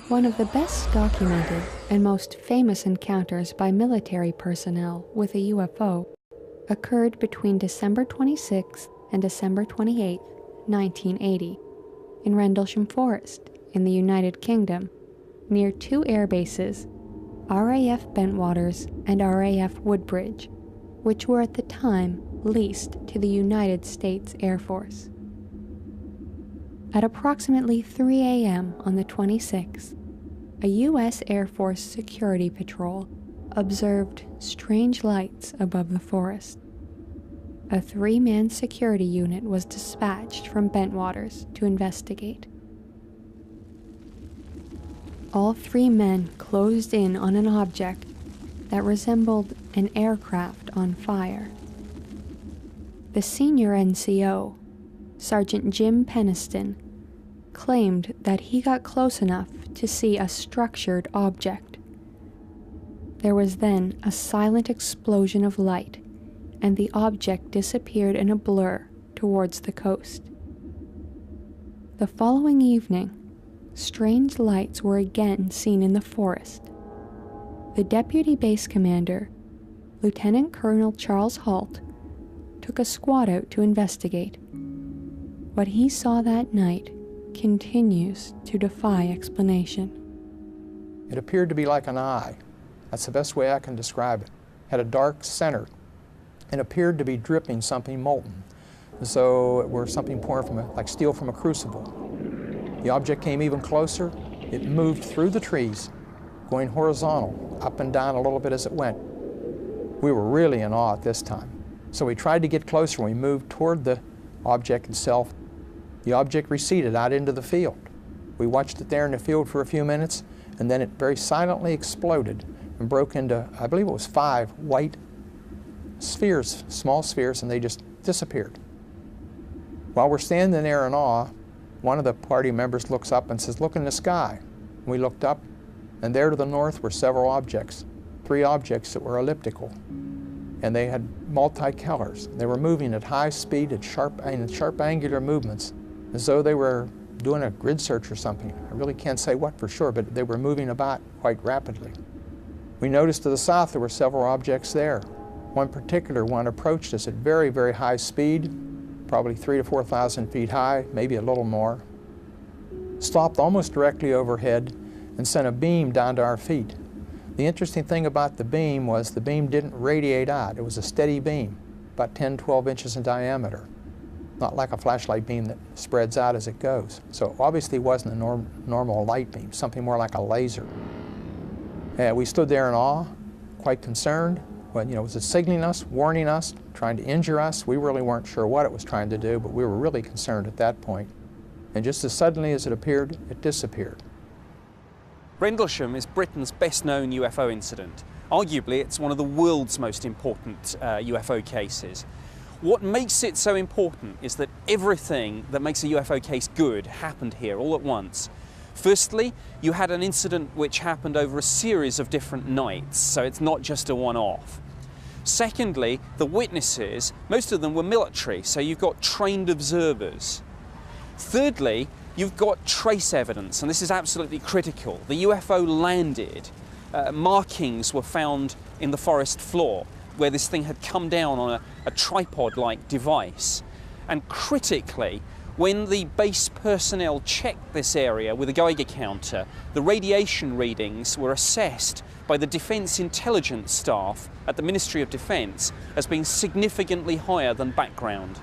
One of the best documented and most famous encounters by military personnel with a UFO occurred between December 26 and December 28, 1980, in Rendlesham Forest in the United Kingdom, near two air bases, RAF Bentwaters and RAF Woodbridge, which were at the time leased to the United States Air Force. At approximately 3 a.m. on the 26th, a U.S. Air Force security patrol observed strange lights above the forest. A three-man security unit was dispatched from Bentwaters to investigate. All three men closed in on an object that resembled an aircraft on fire. The senior NCO, Sergeant Jim Peniston, claimed that he got close enough to see a structured object. There was then a silent explosion of light, and the object disappeared in a blur towards the coast. The following evening, strange lights were again seen in the forest. The deputy base commander, Lieutenant Colonel Charles Halt, took a squad out to investigate. What he saw that night continues to defy explanation. It appeared to be like an eye. That's the best way I can describe it. Had a dark center and appeared to be dripping something molten, as though it were something pouring from like steel from a crucible. The object came even closer. It moved through the trees, going horizontal, up and down a little bit as it went. We were really in awe at this time. So we tried to get closer. We moved toward the object itself. The object receded out into the field. We watched it there in the field for a few minutes, and then it very silently exploded and broke into, I believe it was 5 white spheres, small spheres, and they just disappeared. While we're standing there in awe, one of the party members looks up and says, "Look in the sky." And we looked up, and there to the north were several objects, 3 objects that were elliptical, and they had multi-colors. They were moving at high speed, at sharp angular movements, as though they were doing a grid search or something. I really can't say what for sure, but they were moving about quite rapidly. We noticed to the south there were several objects there. One particular one approached us at very, very high speed, probably 3,000 to 4,000 feet high, maybe a little more, stopped almost directly overhead and sent a beam down to our feet. The interesting thing about the beam was the beam didn't radiate out. It was a steady beam, about 10, 12 inches in diameter. Not like a flashlight beam that spreads out as it goes. So it obviously wasn't a normal light beam, something more like a laser. And we stood there in awe, quite concerned. Well, was it signaling us, warning us, trying to injure us? We really weren't sure what it was trying to do, but we were really concerned at that point. And just as suddenly as it appeared, it disappeared. Rendlesham is Britain's best-known UFO incident. Arguably, it's one of the world's most important UFO cases. What makes it so important is that everything that makes a UFO case good happened here all at once. Firstly, you had an incident which happened over a series of different nights, so it's not just a one-off. Secondly, the witnesses, most of them were military, so you've got trained observers. Thirdly, you've got trace evidence, and this is absolutely critical. The UFO landed. Markings were found in the forest floor, where this thing had come down on a tripod-like device. And critically, when the base personnel checked this area with a Geiger counter, the radiation readings were assessed by the Defence Intelligence staff at the Ministry of Defence as being significantly higher than background.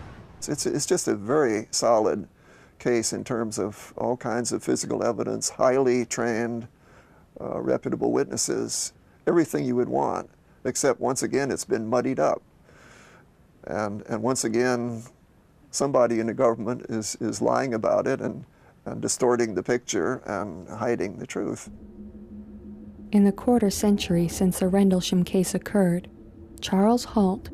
It's just a very solid case in terms of all kinds of physical evidence, highly trained, reputable witnesses, everything you would want. Except once again, it's been muddied up. And once again, somebody in the government is lying about it and distorting the picture and hiding the truth. In the quarter century since the Rendlesham case occurred, Charles Halt,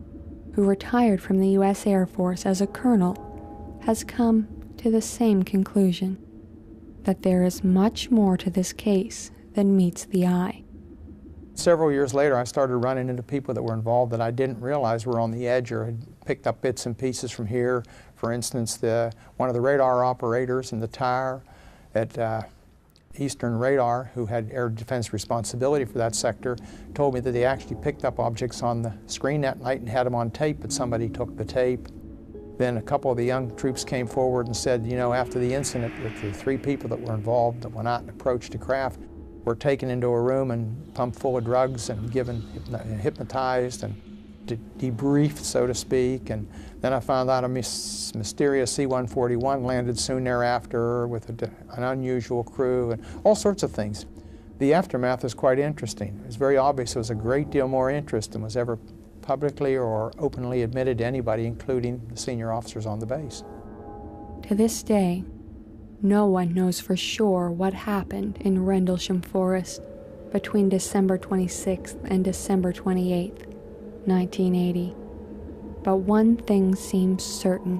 who retired from the U.S. Air Force as a colonel, has come to the same conclusion, that there is much more to this case than meets the eye. Several years later, I started running into people that were involved that I didn't realize were on the edge or had picked up bits and pieces from here. For instance, one of the radar operators in the tower at Eastern Radar, who had air defense responsibility for that sector, told me that they actually picked up objects on the screen that night and had them on tape, but somebody took the tape. Then a couple of the young troops came forward and said, you know, after the incident, that the 3 people that were involved that went out and approached the craft were taken into a room and pumped full of drugs and given hypnotized and debriefed, so to speak. And then I found out a mysterious C-141 landed soon thereafter with an unusual crew and all sorts of things. The aftermath is quite interesting. It's very obvious there was a great deal more interest than was ever publicly or openly admitted to anybody, including the senior officers on the base. To this day, no one knows for sure what happened in Rendlesham Forest between December 26th and December 28th, 1980. But one thing seems certain.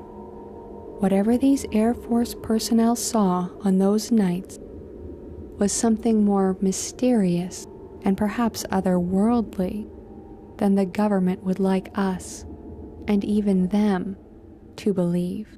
Whatever these Air Force personnel saw on those nights was something more mysterious and perhaps otherworldly than the government would like us, and even them, to believe.